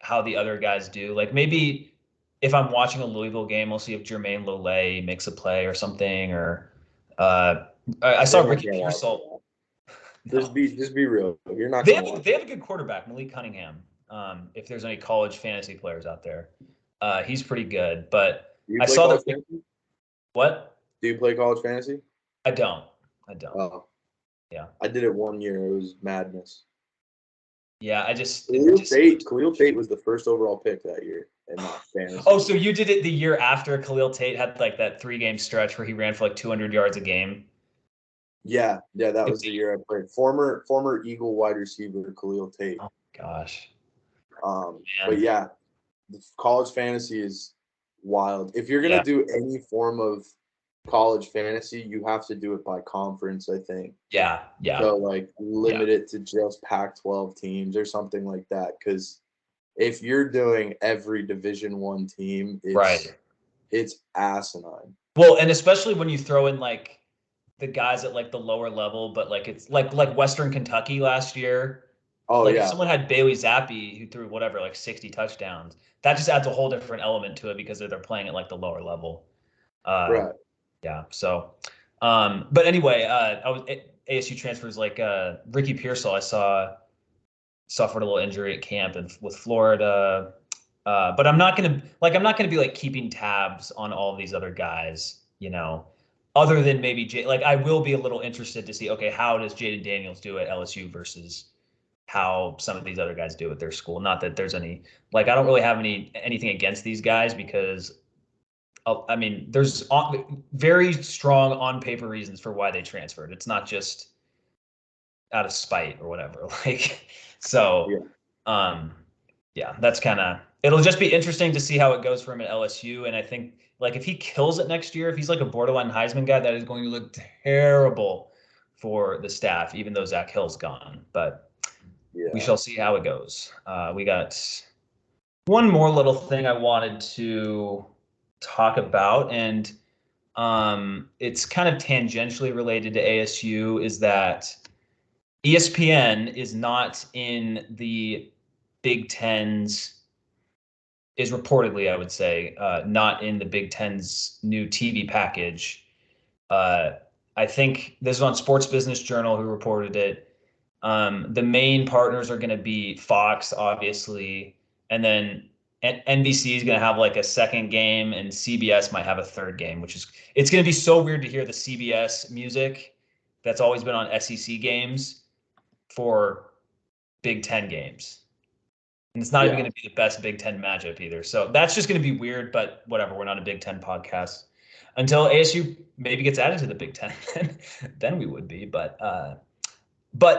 how the other guys do. Like maybe if I'm watching a Louisville game, I'll see if Jermaine Lole makes a play or something, or I saw Ricky Pearsall. Just be real. You're not. They have a good quarterback, Malik Cunningham. If there's any college fantasy players out there, he's pretty good. But I saw that. What? Do you play college fantasy? I don't. Oh. Yeah. I did it one year. It was madness. Yeah, Khalil Tate was the first overall pick that year, and not fantasy. Oh, so you did it the year after Khalil Tate had that 3-game stretch where he ran for 200 yards a game? Yeah, that was the year I played. Former Eagle wide receiver Khalil Tate. Oh gosh. But yeah, the college fantasy is wild. If you're gonna do any form of college fantasy, you have to do it by conference, I think. Yeah. So limit it to just Pac-12 teams or something like that. Because if you're doing every Division I team, it's asinine. Well, and especially when you throw in the guys at the lower level, but it's like Western Kentucky last year. Oh if someone had Bailey Zappi who threw 60 touchdowns, that just adds a whole different element to it because they're playing at the lower level. Right. Yeah. So, but anyway, ASU transfers Ricky Pearsall. I saw suffered a little injury at camp and with Florida. But I'm not gonna be keeping tabs on all of these other guys, you know, other than maybe I will be a little interested to see, okay, how does Jayden Daniels do at LSU versus how some of these other guys do at their school. Not that there's any, like, I don't really have anything against these guys because I mean, there's very strong on paper reasons for why they transferred. It's not just out of spite or whatever. Like, so, yeah, that's kind of, it'll just be interesting to see how it goes for him at LSU. And I think, like, if he kills it next year, if he's like a borderline Heisman guy, that is going to look terrible for the staff, even though Zach Hill's gone. But we shall see how it goes. We got one more little thing I wanted to talk about, and it's kind of tangentially related to ASU, is that ESPN is not in the Big Ten's, is reportedly, I would say, not in the Big Ten's new TV package. I think this is on Sports Business Journal who reported it. The main partners are going to be Fox, obviously, and then NBC is going to have like a second game, and CBS might have a third game, it's going to be so weird to hear the CBS music that's always been on SEC games for Big Ten games. And it's not even going to be the best Big Ten matchup either. So that's just going to be weird, but whatever. We're not a Big Ten podcast. Until ASU maybe gets added to the Big Ten, then we would be. But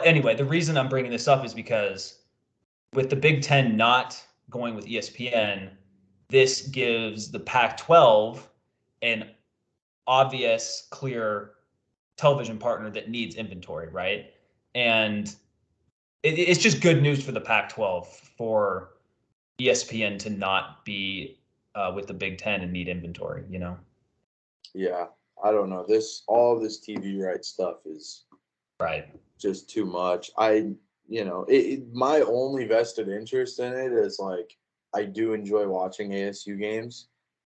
anyway, the reason I'm bringing this up is because with the Big Ten not going with ESPN, this gives the Pac-12 an obvious, clear television partner that needs inventory, right? And it's just good news for the Pac-12 for ESPN to not be with the Big Ten and need inventory, you know? Yeah, I don't know. All of this TV rights stuff is just too much. My only vested interest in it is like I do enjoy watching ASU games,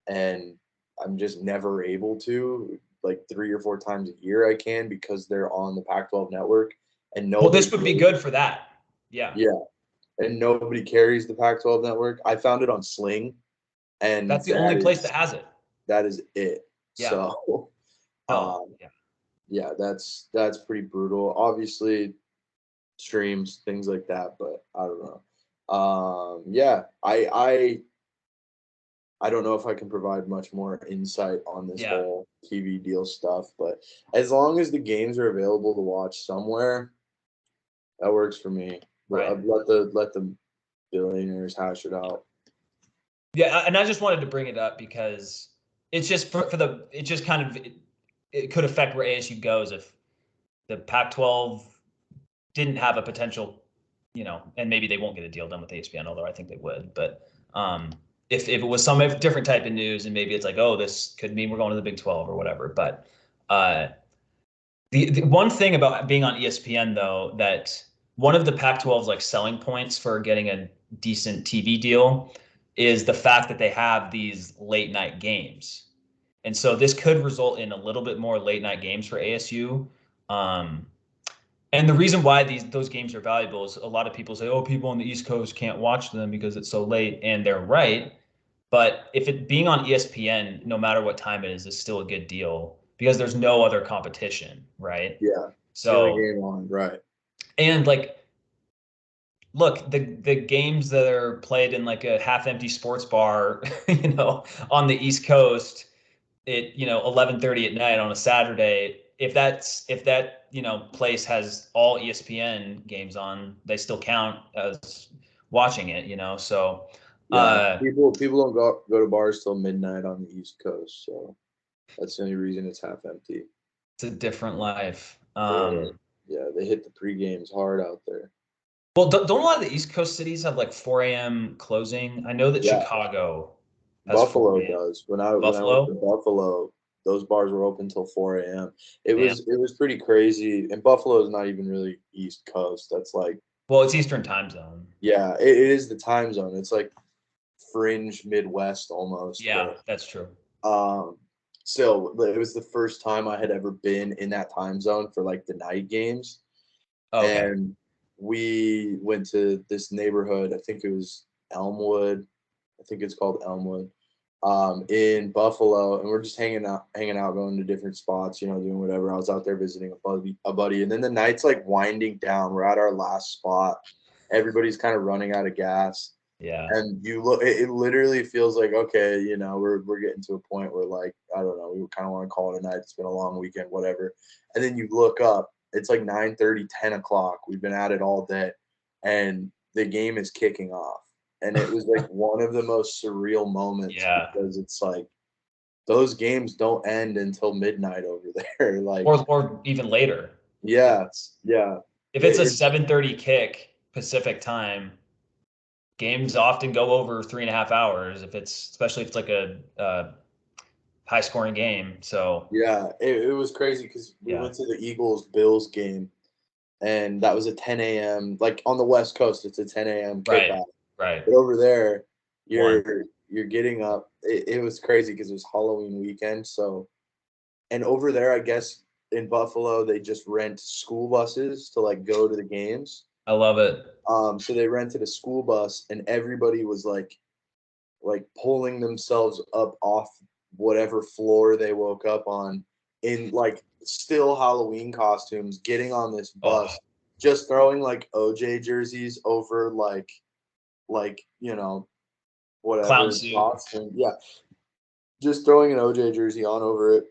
and I'm just never able to. Like 3 or 4 times a year I can because they're on the Pac-12 network, and this would be good for that. Yeah. Yeah, and nobody carries the Pac-12 network. I found it on Sling, and that's the only place that has it. That is it. Yeah. So, that's pretty brutal. Obviously, streams, things like that, but I don't know. I don't know if I can provide much more insight on this whole TV deal stuff, but as long as the games are available to watch somewhere, that works for me. Right. Let the billionaires hash it out. Yeah, and I just wanted to bring it up because it's just it could affect where ASU goes if the Pac-12 didn't have a potential, and maybe they won't get a deal done with ESPN, although I think they would. But if it was some different type of news, and maybe it's like, oh, this could mean we're going to the Big 12 or whatever. But the one thing about being on ESPN, though, that one of the Pac-12's like selling points for getting a decent TV deal is the fact that they have these late night games. And so this could result in a little bit more late night games for ASU. And the reason why those games are valuable is a lot of people say, oh, people on the East Coast can't watch them because it's so late. And they're right. But if it being on ESPN, no matter what time it is still a good deal because there's no other competition, right? Yeah. So game on, right. And like, look, the games that are played in like a half-empty sports bar, on the East Coast at 11:30 at night on a Saturday, if that place has all ESPN games on, they still count as watching it, So people don't go to bars till midnight on the East Coast, so that's the only reason it's half empty. It's a different life. Yeah, they hit the pre-games hard out there. Well, don't a lot of the East Coast cities have like 4 a.m. closing? I know that Chicago has Buffalo does. When I went to Buffalo, those bars were open till 4 a.m. It was pretty crazy. And Buffalo is not even really East Coast. That's like, well, it's Eastern time zone. Yeah, it is the time zone. It's like fringe Midwest almost. Yeah, that's true. So it was the first time I had ever been in that time zone for like the night games. Okay. And we went to this neighborhood. I think it was Elmwood. I think it's called Elmwood. In Buffalo, and we're just hanging out, going to different spots, doing whatever. I was out there visiting a buddy, and then the night's like winding down. We're at our last spot, everybody's kind of running out of gas. Yeah. And you look, it literally feels like, okay, we're getting to a point where, like, I don't know, we kind of want to call it a night. It's been a long weekend, whatever. And then you look up, it's like 9:30, 10 o'clock. We've been at it all day, and the game is kicking off. And it was like one of the most surreal moments because it's like those games don't end until midnight over there. Like, or even later. yeah. If it's a 7:30 kick Pacific time, games often go over 3.5 hours. Especially if it's like a high scoring game. So yeah, it was crazy because we went to the Eagles-Bills game, and that was a 10 a.m. Like on the West Coast, it's a 10 a.m. kickoff. Right. But over there, you're getting up. It was crazy because it was Halloween weekend. So, and over there, I guess in Buffalo, they just rent school buses to like go to the games. I love it. So they rented a school bus, and everybody was like pulling themselves up off whatever floor they woke up on in like still Halloween costumes, getting on this bus, just throwing like OJ jerseys over like whatever clown suit. costume. Yeah. Just throwing an OJ jersey on over it.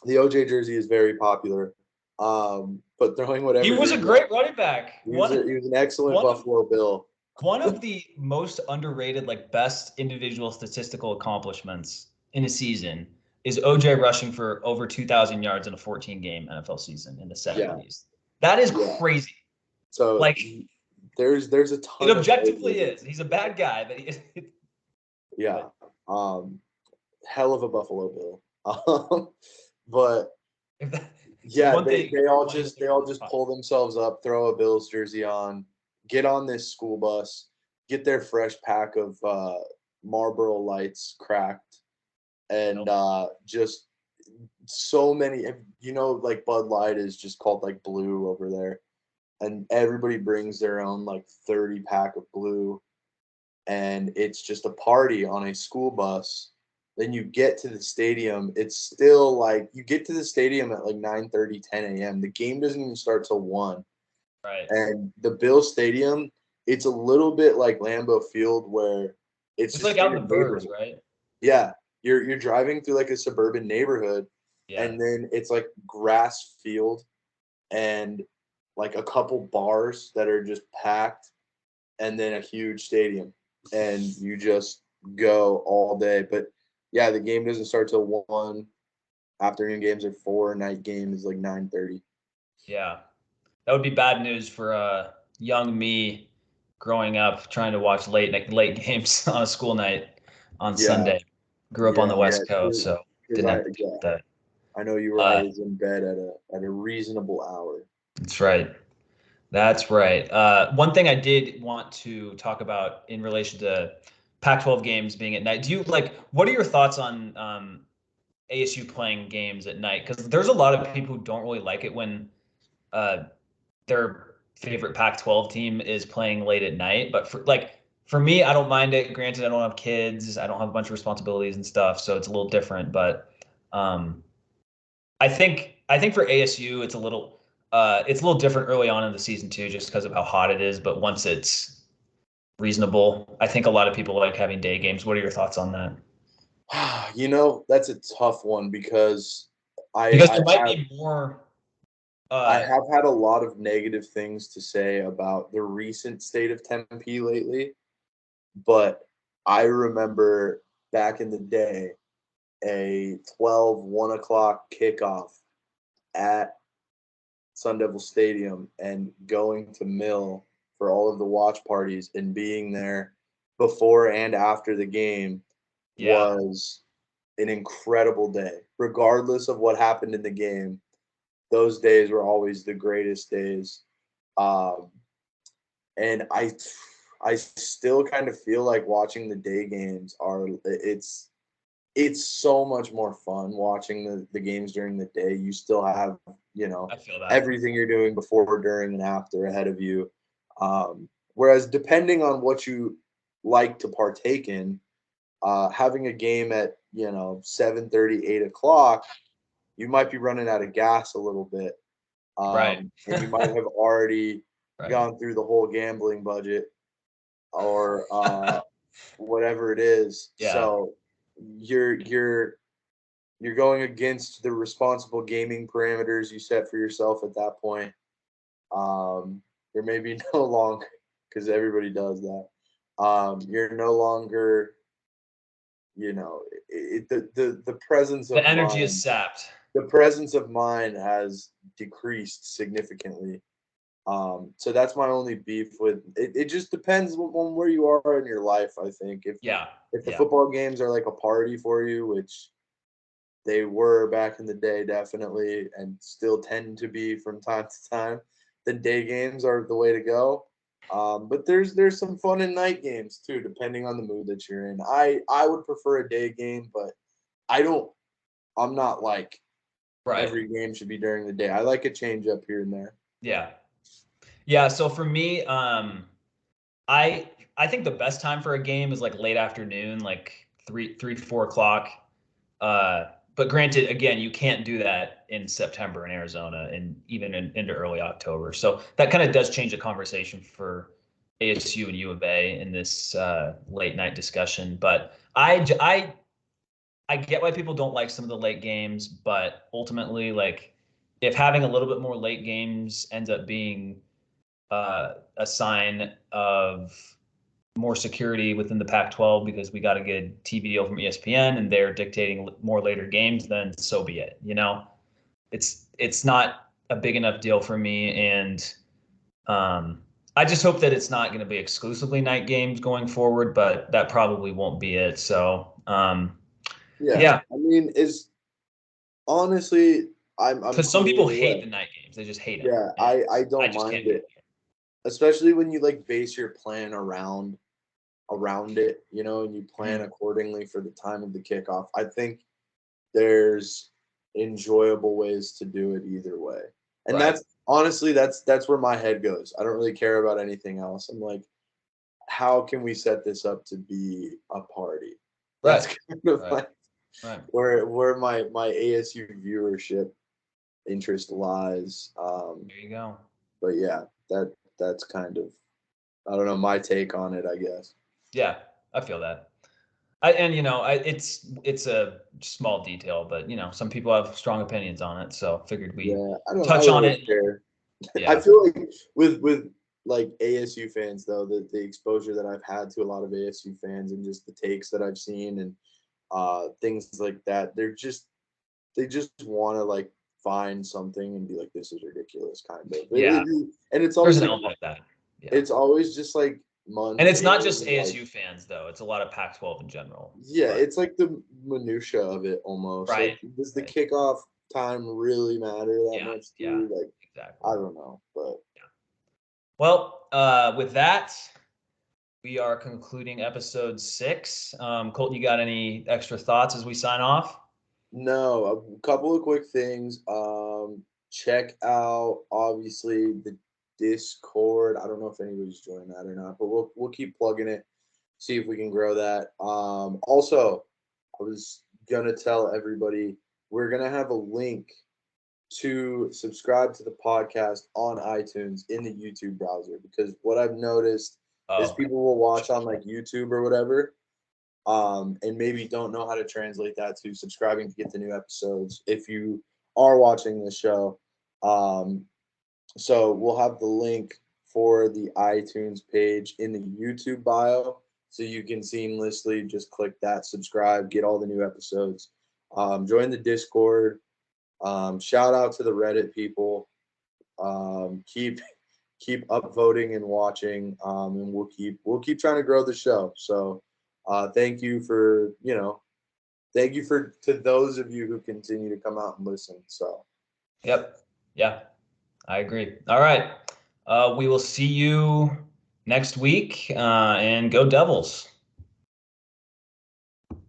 The OJ jersey is very popular. But throwing whatever. He was a great running back. He was an excellent Buffalo Bill. One of the most underrated, like best individual statistical accomplishments in a season is OJ rushing for over 2,000 yards in a 14-game NFL season in the 70s. Yeah. That is crazy. So like, there's a ton. It objectively is. He's a bad guy, but he is. Yeah. Hell of a Buffalo Bill. But yeah, they all just pull themselves up, throw a Bills jersey on, get on this school bus, get their fresh pack of Marlboro Lights cracked, and just so many. Like Bud Light is just called like Blue over there, and everybody brings their own like 30 pack of Blue, and it's just a party on a school bus. Then you get to the stadium. It's still like you get to the stadium at like 9:30, 10 a.m. The game doesn't even start till 1. Right. And the Bills Stadium, it's a little bit like Lambeau Field where it's like out in the burbs, right? Yeah. You're driving through like a suburban neighborhood, and then it's like grass field and like a couple bars that are just packed, and then a huge stadium. And you just go all day. But yeah, the game doesn't start till 1. Afternoon games are 4. Night game is like 9:30. Yeah, that would be bad news for young me growing up trying to watch late games on a school night on Sunday. Grew up on the West Coast, so didn't have to deal with that. I know you were always in bed at a reasonable hour. That's right. That's right. One thing I did want to talk about in relation to Pac-12 games being at night. Do you what are your thoughts on ASU playing games at night? Because there's a lot of people who don't really like it when their favorite Pac-12 team is playing late at night. But for me, I don't mind it. Granted, I don't have kids. I don't have a bunch of responsibilities and stuff, so it's a little different. But I think for ASU, it's a little different early on in the season too, just because of how hot it is. But once it's reasonable, I think a lot of people like having day games. What are your thoughts on that? That's a tough one because there might be more. I have had a lot of negative things to say about the recent state of Tempe lately, but I remember back in the day, a 1 o'clock kickoff at Sun Devil Stadium and going to Mill for all of the watch parties and being there before and after the game was an incredible day. Regardless of what happened in the game, those days were always the greatest days. And I still kind of feel like watching the day games it's so much more fun watching the games during the day. You still have, I feel that. everything you're doing before, during, and after ahead of you. Whereas depending on what you like to partake in, having a game at 7:30, 8 o'clock, you might be running out of gas a little bit. Right. And you might have already gone through the whole gambling budget or whatever it is. Yeah. So you're going against the responsible gaming parameters you set for yourself at that point. You're maybe no longer, because everybody does that. You're no longer, the presence of The energy mind, is sapped. the presence of mind has decreased significantly. So that's my only beef with it. It just depends on where you are in your life, I think. If the football games are like a party for you, which they were back in the day, definitely, and still tend to be from time to time, then day games are the way to go. But there's some fun in night games too, depending on the mood that you're in. I would prefer a day game, but I'm not like every game should be during the day. I like a change up here and there. Yeah. Yeah. So for me, I think the best time for a game is like late afternoon, like 4 o'clock. But granted, again, you can't do that in September in Arizona and even into early October. So that kind of does change the conversation for ASU and U of A in this late night discussion. But I get why people don't like some of the late games, but ultimately, like if having a little bit more late games ends up being a sign of more security within the Pac-12 because we got a good TV deal from ESPN and they're dictating more later games, then so be it. It's not a big enough deal for me, and I just hope that it's not going to be exclusively night games going forward, but that probably won't be it. So yeah. I mean, honestly, I'm because some people hate the night games. They just hate them. Yeah, I don't mind it, especially when you like base your plan around it, and you plan accordingly for the time of the kickoff. I think there's enjoyable ways to do it either way. And that's honestly, that's where my head goes. I don't really care about anything else. I'm like, how can we set this up to be a party? That's kind of like where my ASU viewership interest lies. There you go. But yeah, that's kind of, I don't know, my take on it, I guess. Yeah, I feel that. It's a small detail, but some people have strong opinions on it, so figured we touch on it. Yeah. I feel like with like ASU fans though, the exposure that I've had to a lot of ASU fans and just the takes that I've seen and things like that, they just want to like find something and be like, this is ridiculous, kind of. Yeah. And it's always there's an element of that. Yeah. It's always just like mundane. And it's not just ASU fans though; it's a lot of Pac-12 in general. Yeah, it's like the minutia of it almost. Right. Like, does the kickoff time really matter that much to you? Like, exactly. I don't know, but Well, with that, we are concluding episode 6. Colton, you got any extra thoughts as we sign off? No, a couple of quick things. Check out obviously the Discord. I don't know if anybody's joined that or not, but we'll keep plugging it, see if we can grow that. Also, I was gonna tell everybody we're gonna have a link to subscribe to the podcast on iTunes in the YouTube browser, because what I've noticed is people will watch on like YouTube or whatever, and maybe don't know how to translate that to subscribing to get the new episodes if you are watching the show. So we'll have the link for the iTunes page in the YouTube bio, so you can seamlessly just click that, subscribe, get all the new episodes. Join the Discord. Shout out to the Reddit people. Keep upvoting and watching, and we'll keep trying to grow the show. So thank you to those of you who continue to come out and listen. So yep, yeah, I agree. All right, we will see you next week, and go Devils.